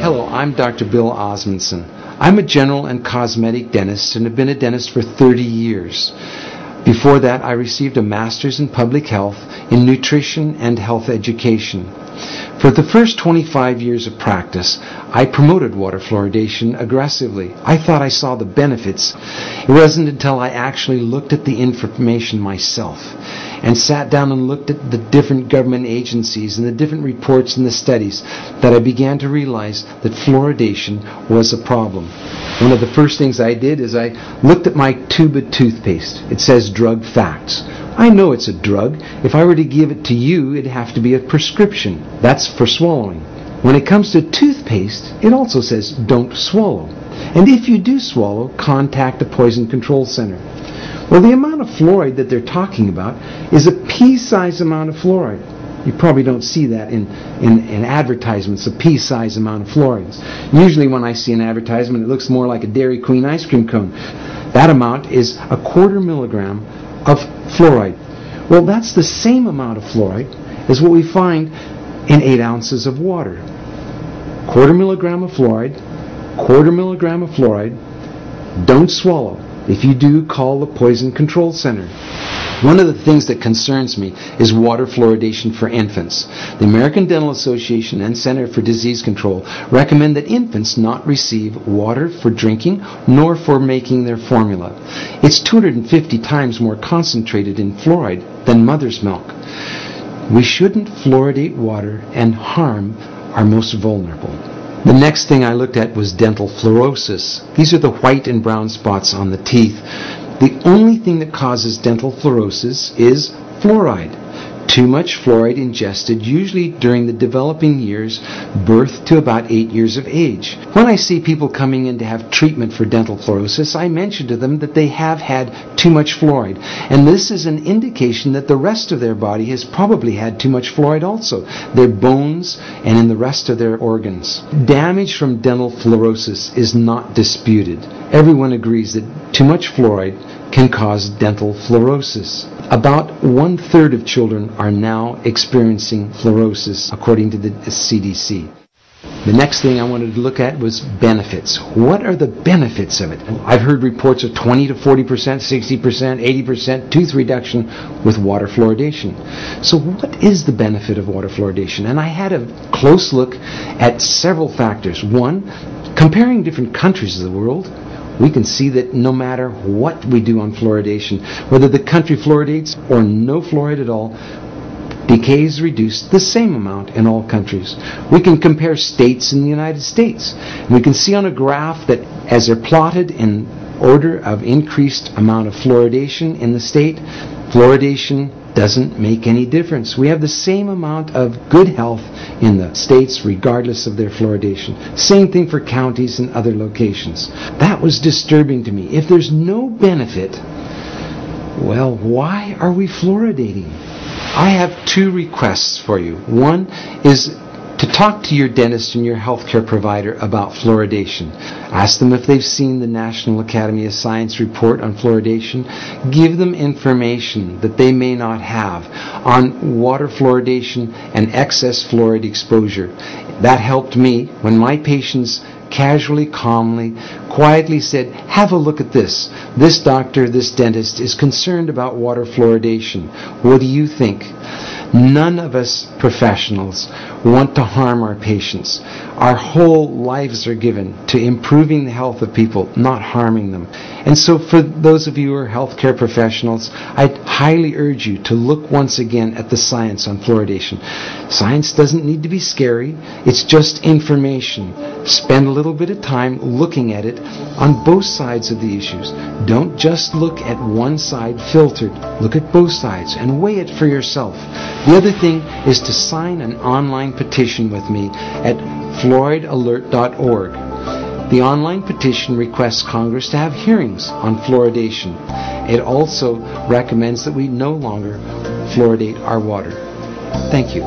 Hello, I'm Dr. Bill Osmondson. I'm a general and cosmetic dentist and have been a dentist for 30 years. Before that, I received a master's in public health in nutrition and health education. For the first 25 years of practice, I promoted water fluoridation aggressively. I thought I saw the benefits. It wasn't until I actually looked at the information myself and sat down and looked at the different government agencies and the different reports and the studies that I began to realize that fluoridation was a problem. One of the first things I did is I looked at my tube of toothpaste. It says drug facts. I know it's a drug. If I were to give it to you, it'd have to be a prescription. That's for swallowing. When it comes to toothpaste, it also says don't swallow. And if you do swallow, contact the Poison Control Center. Well, the amount of fluoride that they're talking about is a pea-sized amount of fluoride. You probably don't see that in advertisements, a pea-sized amount of fluoride. Usually when I see an advertisement, it looks more like a Dairy Queen ice cream cone. That amount is a 1/4 milligram of fluoride. Well, that's the same amount of fluoride as what we find in 8 ounces of water. 1/4 milligram of fluoride, 1/4 milligram of fluoride. Don't swallow. If you do, call the Poison Control Center. One of the things that concerns me is water fluoridation for infants. The American Dental Association and Center for Disease Control recommend that infants not receive water for drinking nor for making their formula. It's 250 times more concentrated in fluoride than mother's milk. We shouldn't fluoridate water and harm our most vulnerable. The next thing I looked at was dental fluorosis. These are the white and brown spots on the teeth. The only thing that causes dental fluorosis is fluoride. Too much fluoride ingested, usually during the developing years, birth to about 8 years of age. When I see people coming in to have treatment for dental fluorosis, I mention to them that they have had too much fluoride. And this is an indication that the rest of their body has probably had too much fluoride also, their bones and in the rest of their organs. Damage from dental fluorosis is not disputed. Everyone agrees that too much fluoride can cause dental fluorosis. About 1/3 of children are now experiencing fluorosis, according to the CDC. The next thing I wanted to look at was benefits. What are the benefits of it? I've heard reports of 20 to 40%, 60%, 80% tooth reduction with water fluoridation. So what is the benefit of water fluoridation? And I had a close look at several factors. One, comparing different countries of the world, we can see that no matter what we do on fluoridation, whether the country fluoridates or no fluoride at all, decay is reduced the same amount in all countries. We can compare states in the United States. And we can see on a graph that as they're plotted in order of increased amount of fluoridation in the state, fluoridation doesn't make any difference. We have the same amount of good health in the states regardless of their fluoridation. Same thing for counties and other locations. That was disturbing to me. If there's no benefit, well, why are we fluoridating? I have 2 requests for you. One is to talk to your dentist and your healthcare provider about fluoridation. Ask them if they've seen the National Academy of Science report on fluoridation. Give them information that they may not have on water fluoridation and excess fluoride exposure. That helped me when my patients casually, calmly, quietly said, have a look at this. This doctor, this dentist is concerned about water fluoridation. What do you think? None of us professionals want to harm our patients. Our whole lives are given to improving the health of people, not harming them. And so for those of you who are healthcare professionals, I'd highly urge you to look once again at the science on fluoridation. Science doesn't need to be scary. It's just information. Spend a little bit of time looking at it on both sides of the issues. Don't just look at one side filtered. Look at both sides and weigh it for yourself. The other thing is to sign an online petition with me at fluoridalert.org. The online petition requests Congress to have hearings on fluoridation. It also recommends that we no longer fluoridate our water. Thank you.